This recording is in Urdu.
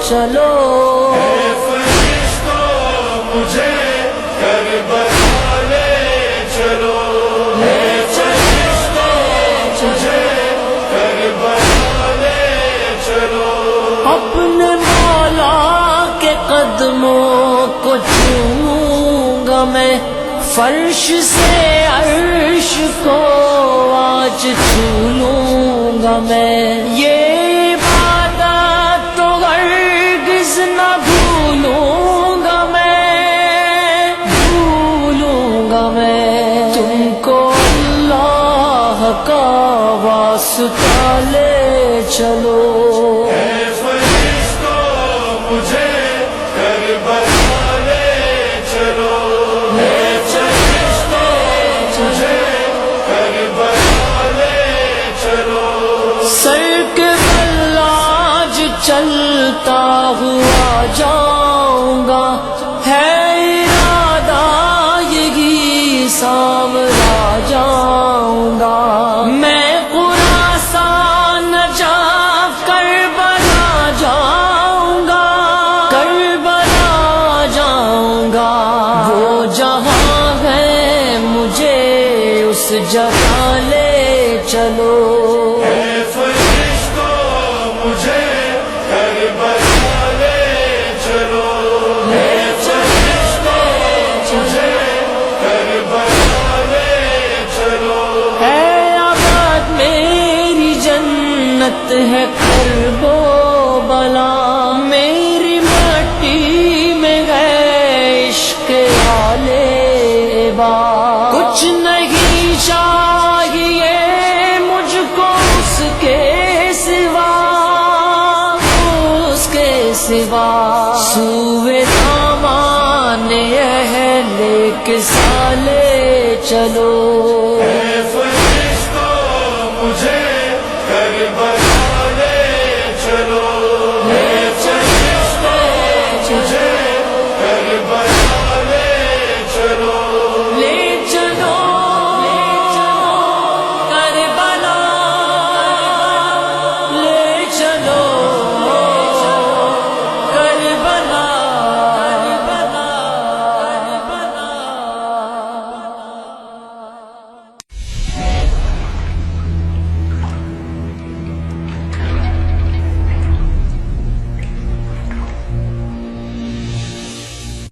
چلو، اے فرشتوں مجھے کربلا لے چلو، اے فرشتوں مجھے کربلا لے چلو، اپنے مولا کے قدموں کو چوموں گا میں، فرش سے عرش کو آج چھو لوں گا میں، یہ عبادت تو ہرگز نہ بھولوں گا میں، بھولوں گا میں، تم کو اللہ کا واسطہ لے چلو، اے فرشتوں مجھے کربلا لے چلو، اے فرشتوں مجھے کربلا لے چلو، سر کے بل آج چلتا ہوا جاؤں گا، ہے ارادہ یہی سامرا جاؤں گا، میں خراسان جا کربلا جاؤں گا، کربلا جاؤں گا، وہ جہاں ہے مجھے اس جگہ لے چلو، اے فرشتوں مجھے کربلا لے چلو، اے فرشتوں مجھے کربلا لے چلو، اے آباد میری جنت ہے کرب و بلا، میری مٹی میں ہے عشق آل عبا، کچھ نہیں چاہیے مجھ کو اس کے سوا، اس کے سوا، سوئے دامان اہل کے سالے چلو،